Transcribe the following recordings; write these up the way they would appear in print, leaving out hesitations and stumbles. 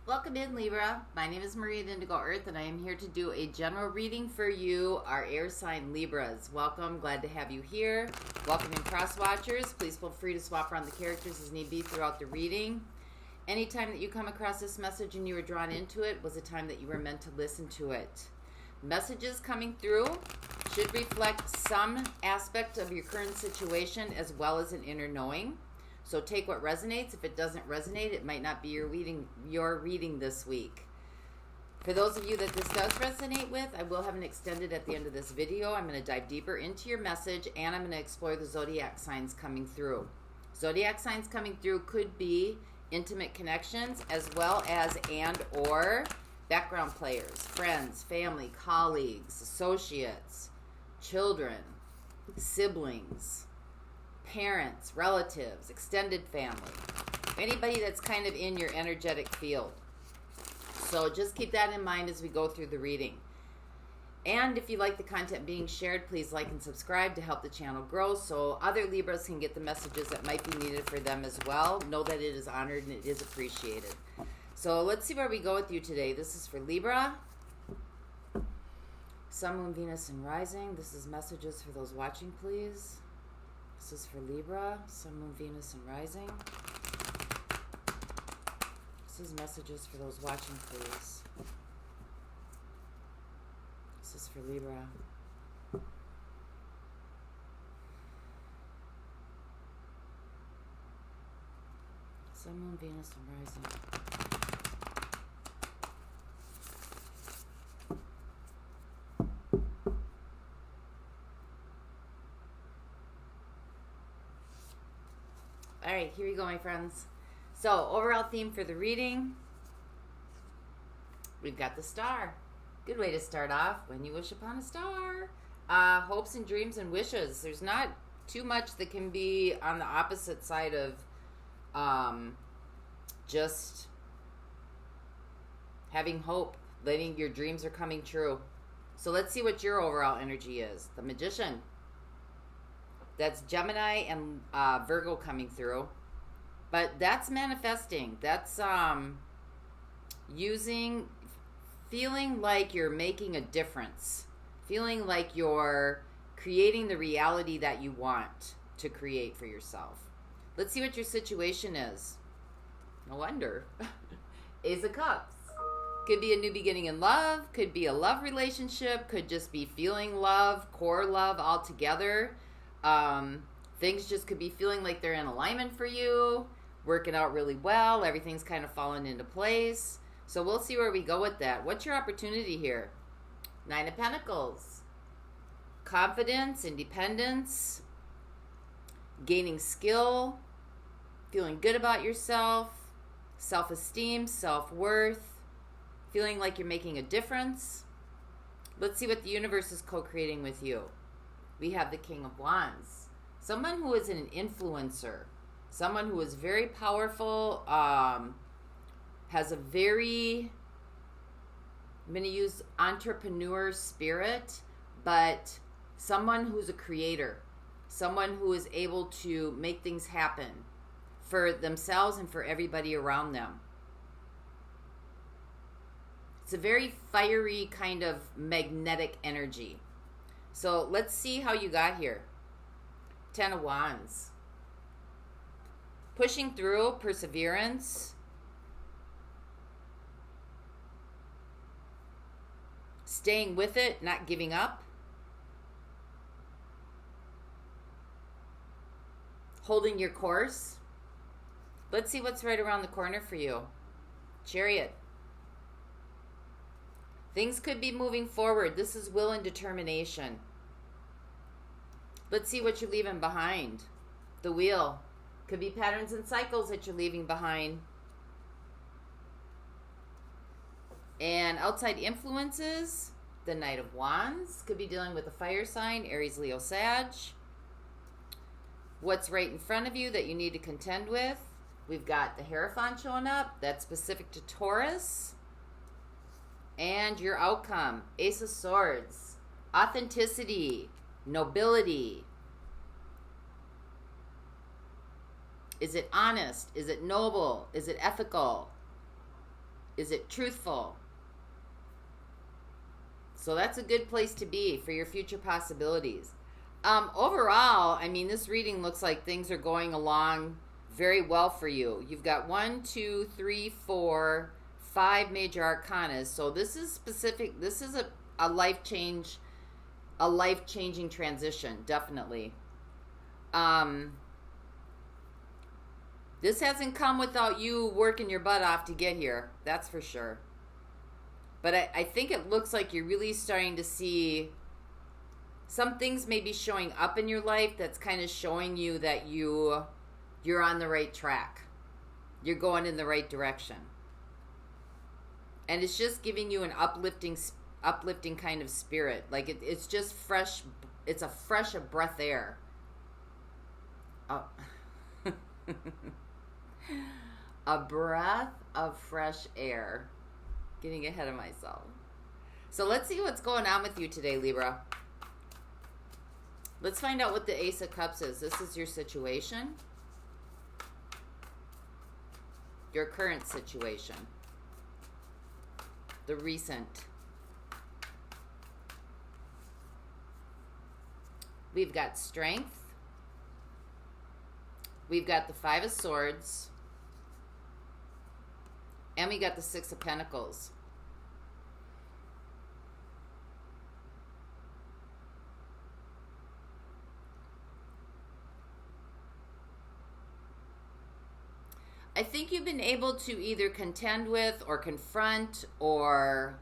Welcome in, Libra. My name is Maria at Indigo Earth, and I am here to do a general reading for you, our air sign Libras. Welcome. Glad to have you here. Welcome in, cross watchers. Please feel free to swap around the characters as need be throughout the reading. Anytime that you come across this message and you were drawn into it was a time that you were meant to listen to it. Messages coming through should reflect some aspect of your current situation as well as an inner knowing. So take what resonates. If it doesn't resonate, it might not be your reading this week. For those of you that this does resonate with, I will have an extended at the end of this video. I'm going to dive deeper into your message, and I'm going to explore the zodiac signs coming through. Zodiac signs coming through could be intimate connections as well as or background players, friends, family, colleagues, associates, children, siblings, parents, relatives, extended family, anybody that's kind of in your energetic field. So just keep that in mind as we go through the reading. And if you like the content being shared, please like and subscribe to help the channel grow so other Libras can get the messages that might be needed for them as well. Know that it is honored and it is appreciated. So let's see where we go with you today. This is for Libra. Sun, Moon, Venus, and Rising. This is messages for those watching, please. This is for Libra, Sun, Moon, Venus, and Rising. This is messages for those watching, please. This is for Libra. Sun, Moon, Venus, and Rising. All right, here we go, my friends. So, overall theme for the reading, we've got the star. Good way to start off, when you wish upon a star. Hopes and dreams and wishes. There's not too much that can be on the opposite side of just having hope, letting your dreams are coming true. So let's see what your overall energy is. The Magician. That's Gemini and Virgo coming through. But that's manifesting. That's feeling like you're making a difference. Feeling like you're creating the reality that you want to create for yourself. Let's see what your situation is. No wonder. Ace of Cups. Could be a new beginning in love. Could be a love relationship. Could just be feeling love, core love altogether. Things just could be feeling like they're in alignment for you, working out really well, everything's kind of falling into place. So we'll see where we go with that. What's your opportunity here? Nine of Pentacles. Confidence, independence, gaining skill, feeling good about yourself, self-esteem, self-worth, feeling like you're making a difference. Let's see what the universe is co-creating with you. We have the King of Wands. Someone who is an influencer. Someone who is very powerful. Has a very, I'm going to use entrepreneur spirit. But someone who's a creator. Someone who is able to make things happen for themselves and for everybody around them. It's a very fiery kind of magnetic energy. So let's see how you got here. Ten of Wands. Pushing through, perseverance. Staying with it, not giving up. Holding your course. Let's see what's right around the corner for you. Chariot. Things could be moving forward. This is will and determination. Let's see what you're leaving behind. The Wheel. Could be patterns and cycles that you're leaving behind. And outside influences. The Knight of Wands. Could be dealing with a fire sign. Aries, Leo, Sag. What's right in front of you that you need to contend with. We've got the Hierophant showing up. That's specific to Taurus. And your outcome, Ace of Swords, authenticity, nobility. Is it honest? Is it noble? Is it ethical? Is it truthful? So that's a good place to be for your future possibilities. Overall, I mean, this reading looks like things are going along very well for you. You've got 1, 2, 3, 4, 5 major arcanas. So this is specific. This is a life-changing transition, definitely. This hasn't come without you working your butt off to get here. That's for sure. But I think it looks like you're really starting to see some things maybe showing up in your life that's kind of showing you that you're on the right track. You're going in the right direction. And it's just giving you an uplifting kind of spirit. Like it's just fresh. It's a fresh breath air. Oh. A breath of fresh air. Getting ahead of myself. So let's see what's going on with you today, Libra. Let's find out what the Ace of Cups is. This is your situation. Your current situation. The recent. We've got Strength. We've got the Five of Swords. And we got the Six of Pentacles. I think you've been able to either contend with or confront or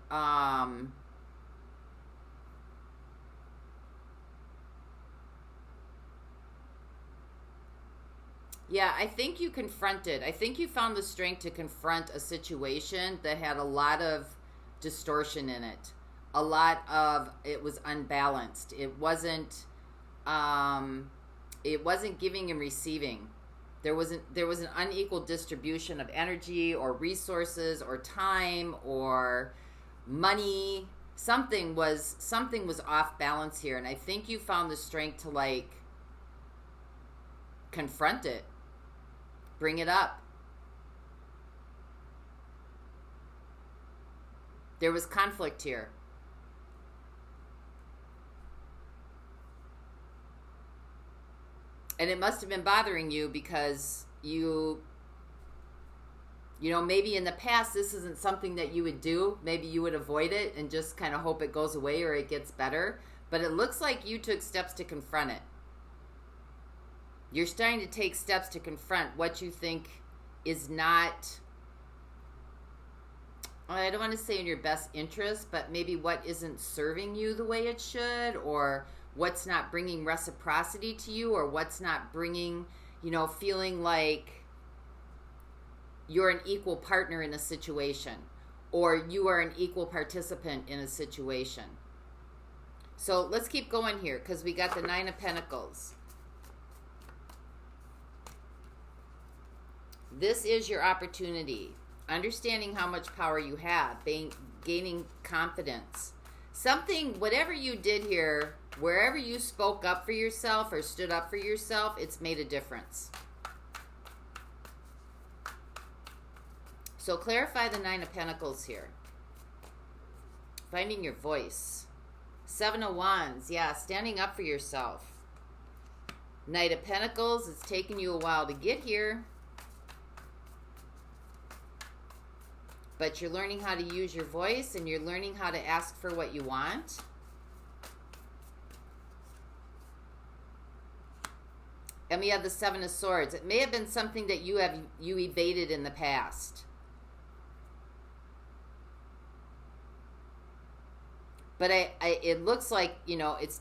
yeah, I think you confronted. I think you found the strength to confront a situation that had a lot of distortion in it. A lot of it was unbalanced. It wasn't giving and receiving. There was an unequal distribution of energy or resources or time or money. Something was off balance here, and I think you found the strength to like confront it. Bring it up. There was conflict here. And it must have been bothering you because you know, maybe in the past this isn't something that you would do. Maybe you would avoid it and just kind of hope it goes away or it gets better. But it looks like you took steps to confront it. You're starting to take steps to confront what you think is not, I don't want to say in your best interest, but maybe what isn't serving you the way it should, or what's not bringing reciprocity to you, or what's not bringing, you know, feeling like you're an equal partner in a situation, or you are an equal participant in a situation. So let's keep going here because we got the Nine of Pentacles. This is your opportunity. Understanding how much power you have, gaining confidence. Something, whatever you did here, wherever you spoke up for yourself or stood up for yourself, it's made a difference. So clarify the Nine of Pentacles here. Finding your voice. Seven of Wands, yeah, standing up for yourself. Knight of Pentacles, it's taken you a while to get here. But you're learning how to use your voice and you're learning how to ask for what you want. And we have the Seven of Swords. It may have been something that you evaded in the past. But it looks like, you know, it's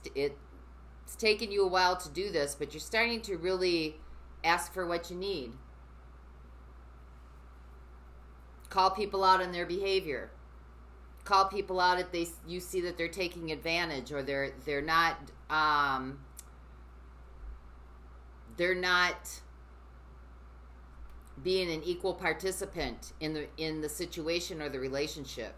taken you a while to do this, but you're starting to really ask for what you need. Call people out on their behavior. Call people out if you see that they're taking advantage or they're not being an equal participant in the situation or the relationship.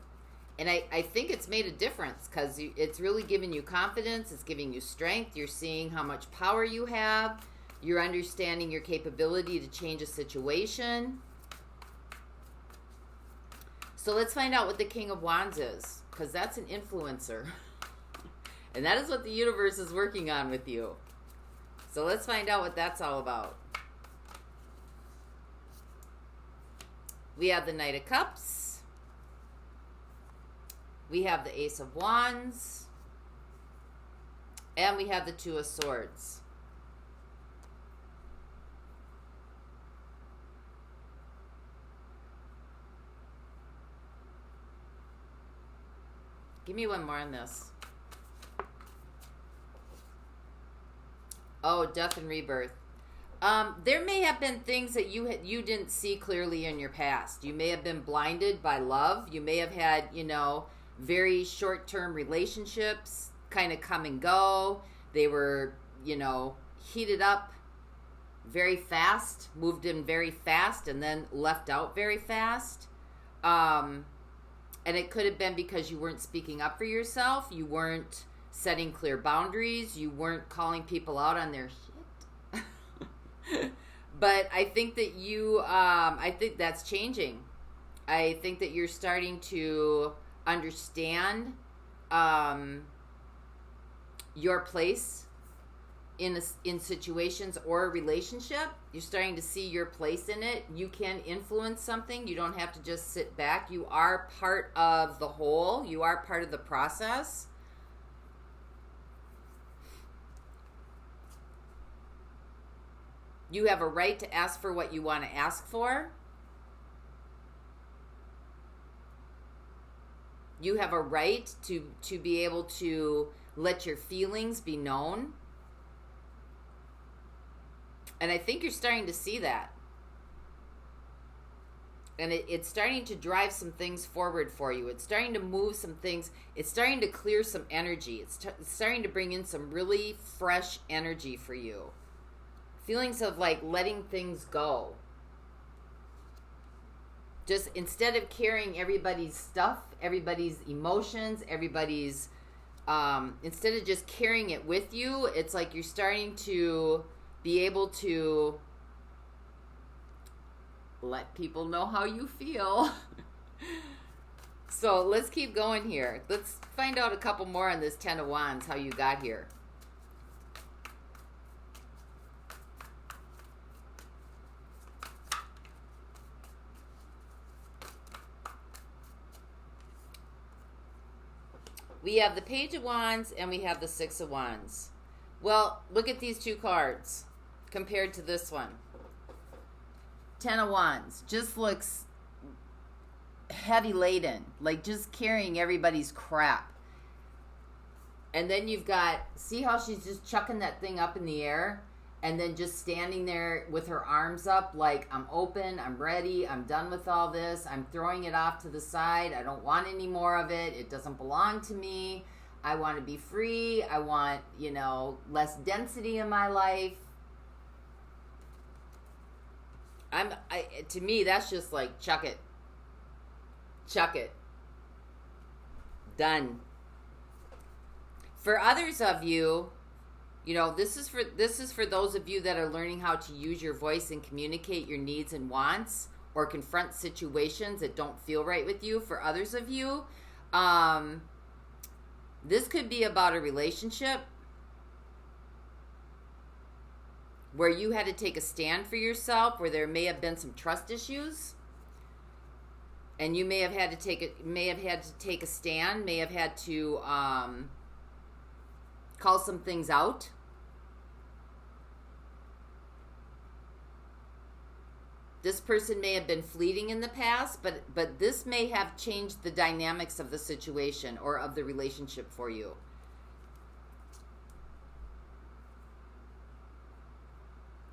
And I think it's made a difference because it's really giving you confidence. It's giving you strength. You're seeing how much power you have. You're understanding your capability to change a situation. So let's find out what the King of Wands is, because that's an influencer. And that is what the universe is working on with you. So let's find out what that's all about. We have the Knight of Cups. We have the Ace of Wands. And we have the Two of Swords. Give me one more on this. Oh, death and rebirth. There may have been things that you didn't see clearly in your past. You may have been blinded by love. You may have had, very short-term relationships kind of come and go. They were, heated up very fast, moved in very fast, and then left out very fast. And it could have been because you weren't speaking up for yourself. You weren't setting clear boundaries. You weren't calling people out on their shit. But I think that I think that's changing. I think that you're starting to understand your place in situations or a relationship. You're starting to see your place in it. You can influence something. You don't have to just sit back. You are part of the whole. You are part of the process. You have a right to ask for what you want to ask for. You have a right to be able to let your feelings be known. And I think you're starting to see that. And it's starting to drive some things forward for you. It's starting to move some things. It's starting to clear some energy. It's starting to bring in some really fresh energy for you. Feelings of like letting things go. Just instead of carrying everybody's stuff, everybody's emotions, everybody's... instead of just carrying it with you, it's like you're starting to be able to let people know how you feel. So let's keep going here. Let's find out a couple more on this Ten of Wands, how you got here. We have the Page of Wands and we have the Six of Wands. Well, look at these two cards compared to this one. Ten of Wands just looks heavy laden, like just carrying everybody's crap. And then you've got, see how she's just chucking that thing up in the air and then just standing there with her arms up like, I'm open, I'm ready, I'm done with all this, I'm throwing it off to the side, I don't want any more of it, it doesn't belong to me, I want to be free, I want, less density in my life. To me, that's just like, chuck it. Chuck it. Done. For others of you, this is for those of you that are learning how to use your voice and communicate your needs and wants or confront situations that don't feel right with you. For others of you, this could be about a relationship where you had to take a stand for yourself, where there may have been some trust issues, and you may have had to take a stand, may have had to call some things out. This person may have been fleeting in the past, but this may have changed the dynamics of the situation or of the relationship for you.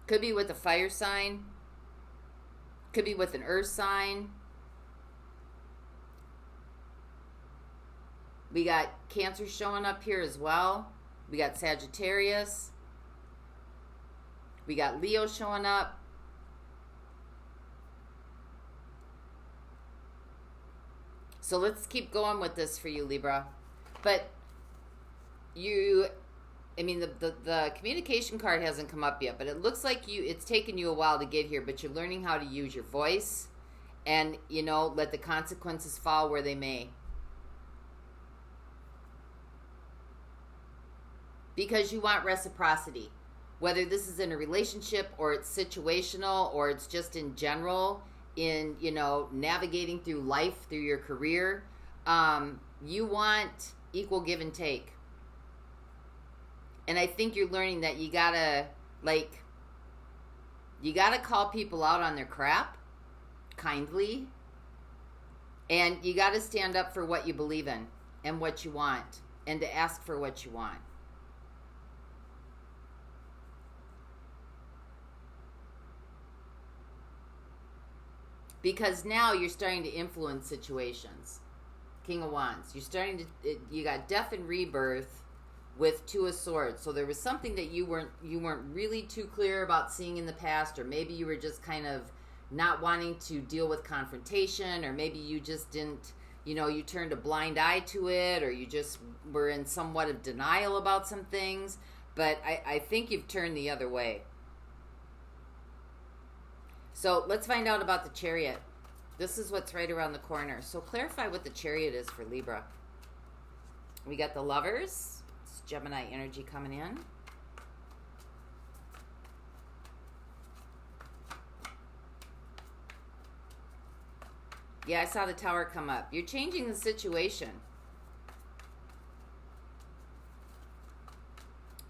Could be with a fire sign. Could be with an earth sign. We got Cancer showing up here as well. We got Sagittarius. We got Leo showing up. So let's keep going with this for you, Libra. But the communication card hasn't come up yet, but it looks like it's taken you a while to get here, but you're learning how to use your voice And, you know, let the consequences fall where they may. Because you want reciprocity. Whether this is in a relationship or it's situational or it's just in general in, you know, navigating through life, through your career, you want equal give and take. And I think you're learning that you gotta call people out on their crap kindly, and you gotta stand up for what you believe in and what you want, and to ask for what you want. Because now you're starting to influence situations. King of Wands. You're starting to, you got Death and Rebirth with Two of Swords. So there was something that you weren't really too clear about seeing in the past, or maybe you were just kind of not wanting to deal with confrontation, or maybe you just didn't, you know, you turned a blind eye to it, or you just were in somewhat of denial about some things. But I think you've turned the other way. So let's find out about the Chariot. This is what's right around the corner. So clarify what the Chariot is for Libra. We got the Lovers. It's Gemini energy coming in. Yeah, I saw the Tower come up. You're changing the situation.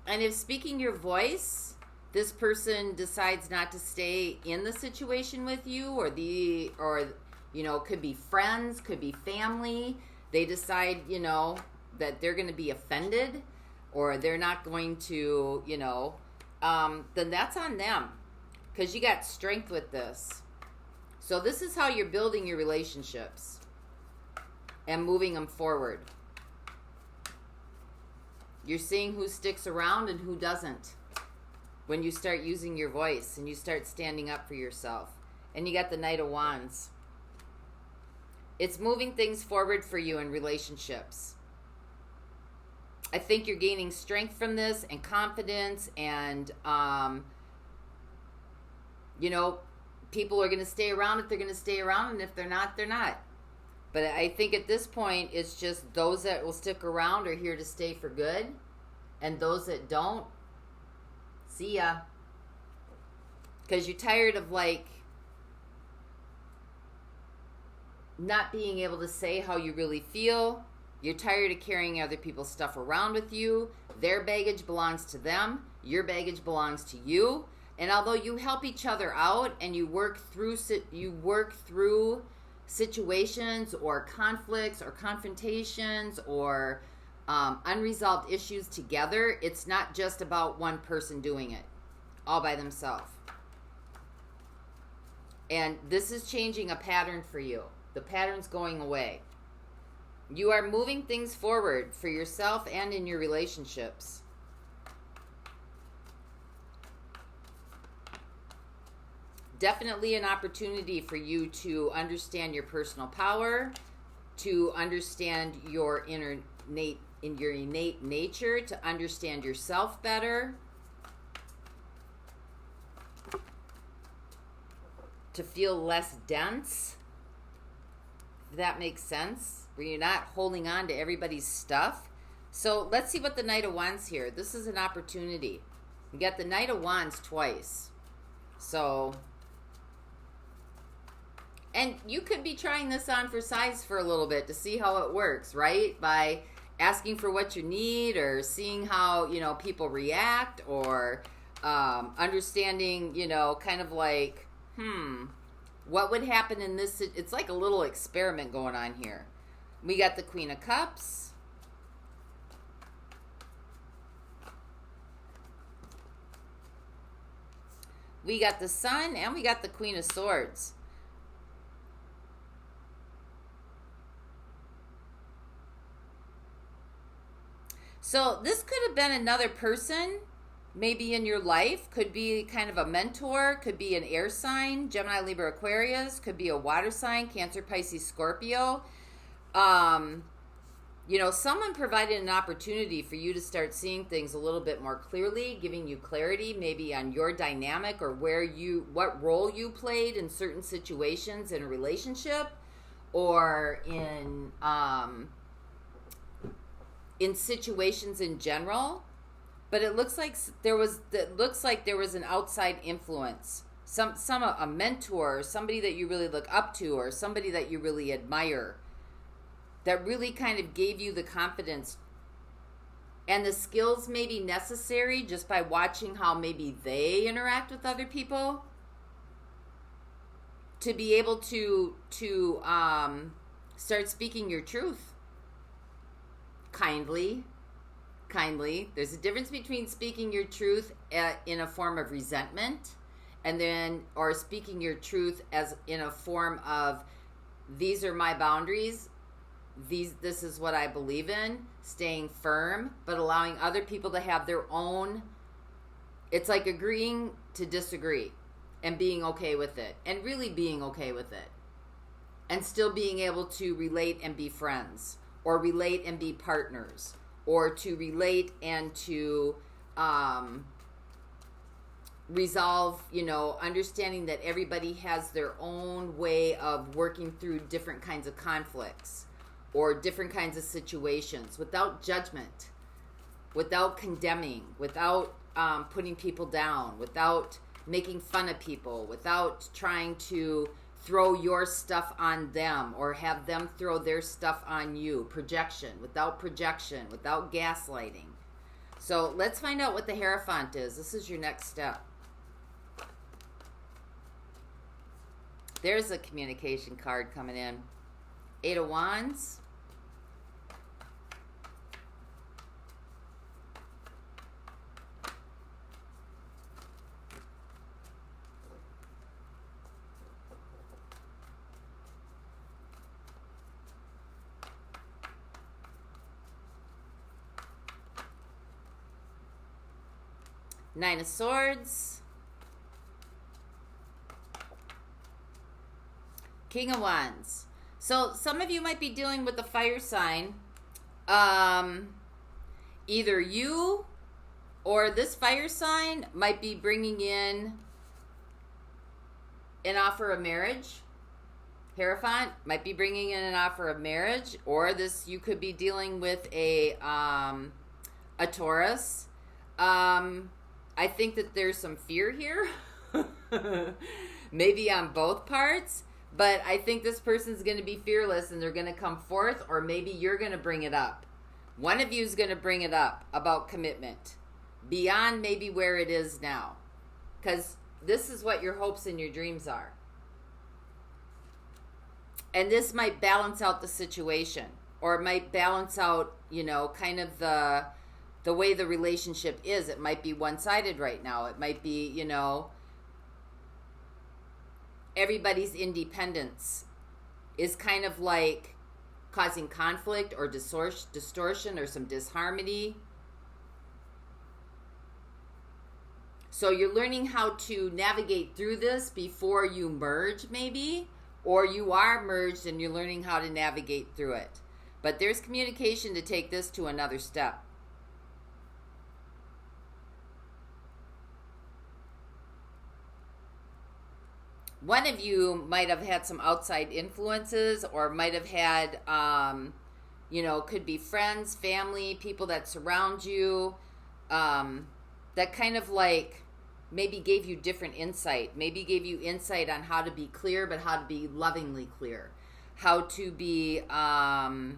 And if speaking your voice, this person decides not to stay in the situation with you, or you know, could be friends, could be family. They decide, you know, that they're going to be offended, or they're not going to, you know, then that's on them, because you got strength with this. So this is how you're building your relationships and moving them forward. You're seeing who sticks around and who doesn't when you start using your voice and you start standing up for yourself. And you got the Knight of Wands. It's moving things forward for you in relationships. I think you're gaining strength from this and confidence, and, you know, people are going to stay around if they're going to stay around, and if they're not, they're not. But I think at this point, it's just those that will stick around are here to stay for good, and those that don't, see ya. Because you're tired of, like, not being able to say how you really feel. You're tired of carrying other people's stuff around with you. Their baggage belongs to them. Your baggage belongs to you. And although you help each other out and you work through situations or conflicts or confrontations or unresolved issues together, it's not just about one person doing it all by themselves. And this is changing a pattern for you. The pattern's going away. You are moving things forward for yourself and in your relationships. Definitely an opportunity for you to understand your personal power, to understand your innate nature, to understand yourself better, to feel less dense, if that makes sense, where you're not holding on to everybody's stuff. So let's see what the Knight of Wands here. This is an opportunity. You got the Knight of Wands twice. So, and you could be trying this on for size for a little bit to see how it works, right? By asking for what you need, or seeing how, you know, people react, or understanding, you know, kind of like, what would happen in this? It's like a little experiment going on here. We got the Queen of Cups. We got the Sun, and we got the Queen of Swords. So this could have been another person, maybe in your life. Could be kind of a mentor, could be an air sign, Gemini, Libra, Aquarius, could be a water sign, Cancer, Pisces, Scorpio. You someone provided an opportunity for you to start seeing things a little bit more clearly, giving you clarity maybe on your dynamic or what role you played in certain situations in a relationship or in situations in general. But it looks like there was an outside influence, a mentor, somebody that you really look up to, or somebody that you really admire, that really kind of gave you the confidence and the skills maybe necessary just by watching how maybe they interact with other people to be able to start speaking your truth kindly. There's a difference between speaking your truth in a form of resentment or speaking your truth as in a form of, these are my boundaries, this is what I believe in, staying firm, but allowing other people to have their own. It's like agreeing to disagree and being okay with it, and really being okay with it, and still being able to relate and be friends, or relate and be partners, or to relate and to resolve, understanding that everybody has their own way of working through different kinds of conflicts or different kinds of situations without judgment, without condemning, without putting people down, without making fun of people, without trying to throw your stuff on them or have them throw their stuff on you. Without gaslighting. So let's find out what the Hierophant is. This is your next step. There's a communication card coming in. 8 of Wands. Nine of Swords. King of Wands. So some of you might be dealing with a fire sign. Either you or this fire sign might be bringing in an offer of marriage. Hierophant might be bringing in an offer of marriage, or you could be dealing with a Taurus. I think that there's some fear here, maybe on both parts, but I think this person's going to be fearless and they're going to come forth, or maybe you're going to bring it up. One of you is going to bring it up about commitment beyond maybe where it is now, because this is what your hopes and your dreams are. And this might balance out the situation, or it might balance out, kind of the way the relationship is. It might be one-sided right now. It might be, everybody's independence is kind of like causing conflict or distortion or some disharmony. So you're learning how to navigate through this before you merge, maybe, or you are merged and you're learning how to navigate through it. But there's communication to take this to another step. One of you might have had some outside influences, or might have had, could be friends, family, people that surround you, that kind of like maybe gave you different insight, maybe gave you insight on how to be clear, but how to be lovingly clear, how to be, how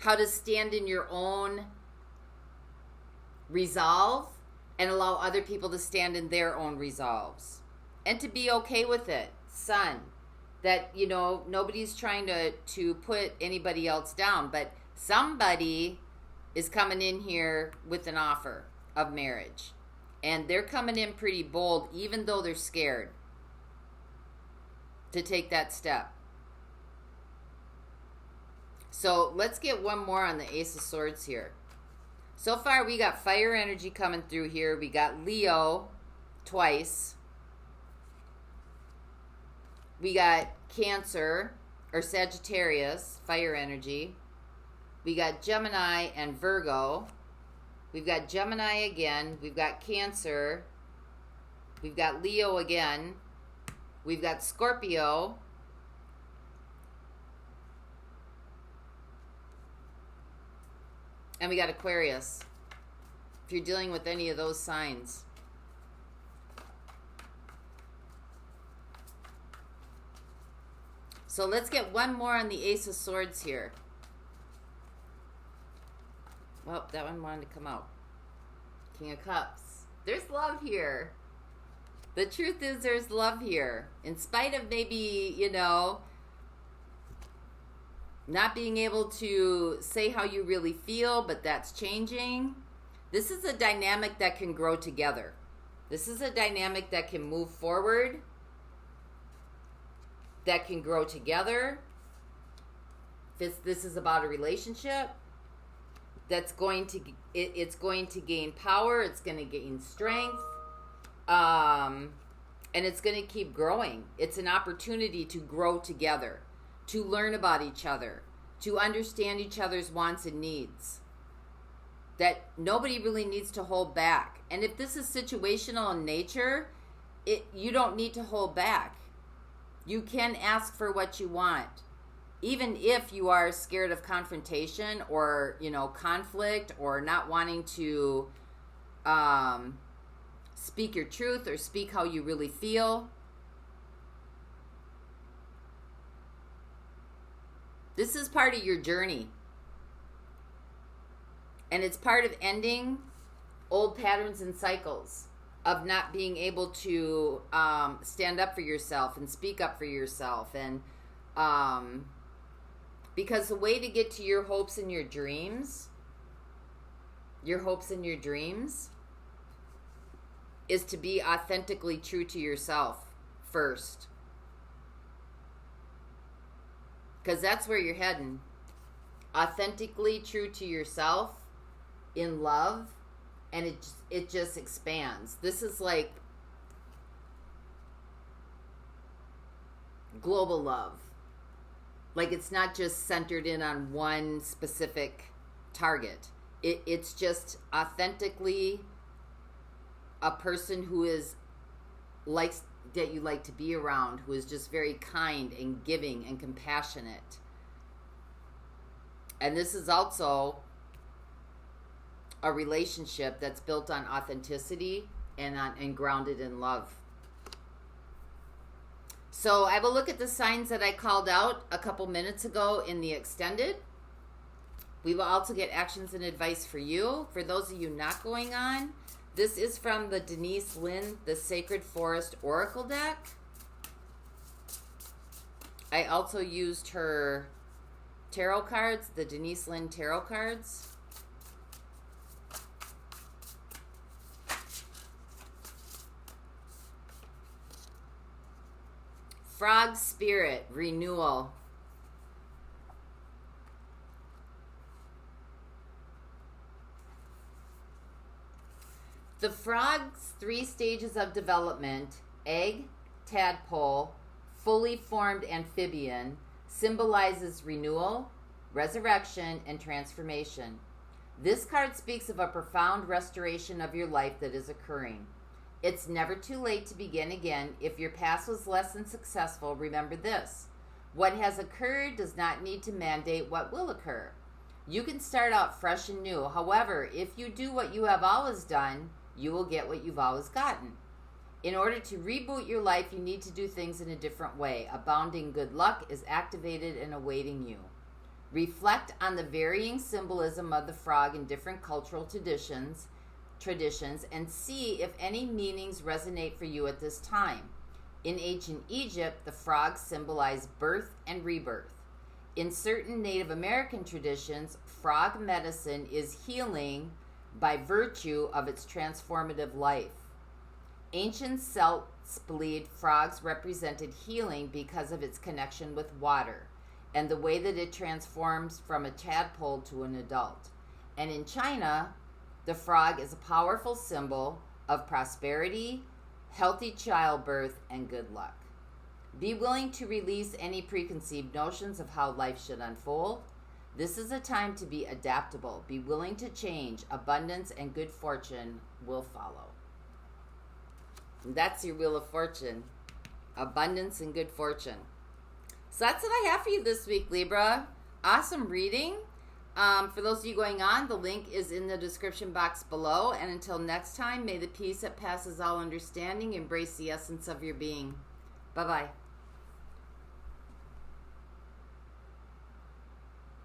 to stand in your own resolve and allow other people to stand in their own resolves. And to be okay with it. Sun. That, nobody's trying to put anybody else down. But somebody is coming in here with an offer of marriage. And they're coming in pretty bold, even though they're scared to take that step. So let's get one more on the Ace of Swords here. So far, we got fire energy coming through here. We got Leo twice. We got Cancer. or Sagittarius, fire energy. We got Gemini and Virgo. We've got Gemini again. We've got Cancer. We've got Leo again. We've got Scorpio. And we got Aquarius. If you're dealing with any of those signs. So let's get one more on the Ace of Swords here. Well, that one wanted to come out. King of Cups. There's love here. The truth is there's love here. In spite of maybe, you know, not being able to say how you really feel, but that's changing. This is a dynamic that can grow together. This is a dynamic that can move forward, that can grow together. This is about a relationship that's going to, it's going to gain power, it's going to gain strength, and it's going to keep growing. It's an opportunity to grow together, to learn about each other, to understand each other's wants and needs. That nobody really needs to hold back. And if this is situational in nature, you don't need to hold back. You can ask for what you want. Even if you are scared of confrontation or, you know, conflict, or not wanting to speak your truth or speak how you really feel. This is part of your journey. And it's part of ending old patterns and cycles of not being able to stand up for yourself and speak up for yourself. And because the way to get to your hopes and your dreams is to be authentically true to yourself first. Because that's where you're heading. Authentically true to yourself in love, and it just expands. This is like global love. Like, it's not just centered in on one specific target. It's just authentically a person who is likes that you like to be around, who is just very kind and giving and compassionate. And this is also a relationship that's built on authenticity and grounded in love. So I will look at the signs that I called out a couple minutes ago in the extended. We will also get actions and advice for you. For those of you not going on, this is from the Lynn, the Sacred Forest Oracle deck. I also used her tarot cards, the Lynn tarot cards. Frog Spirit, Renewal. The frog's 3 stages of development, egg, tadpole, fully formed amphibian, symbolizes renewal, resurrection, and transformation. This card speaks of a profound restoration of your life that is occurring. It's never too late to begin again. If your past was less than successful, remember this. What has occurred does not need to mandate what will occur. You can start out fresh and new. However, if you do what you have always done, you will get what you've always gotten. In order to reboot your life, you need to do things in a different way. Abounding good luck is activated and awaiting you. Reflect on the varying symbolism of the frog in different cultural traditions, and see if any meanings resonate for you at this time. In ancient Egypt, the frogs symbolized birth and rebirth. In certain Native American traditions, frog medicine is healing by virtue of its transformative life. Ancient Celts believed frogs represented healing because of its connection with water and the way that it transforms from a tadpole to an adult. And in China, the frog is a powerful symbol of prosperity, healthy childbirth, and good luck. Be willing to release any preconceived notions of how life should unfold. This is a time to be adaptable. Be willing to change. Abundance and good fortune will follow. And that's your Wheel of Fortune. Abundance and good fortune. So that's what I have for you this week, Libra. Awesome reading. For those of you going on, the link is in the description box below. And until next time, may the peace that passes all understanding embrace the essence of your being. Bye-bye.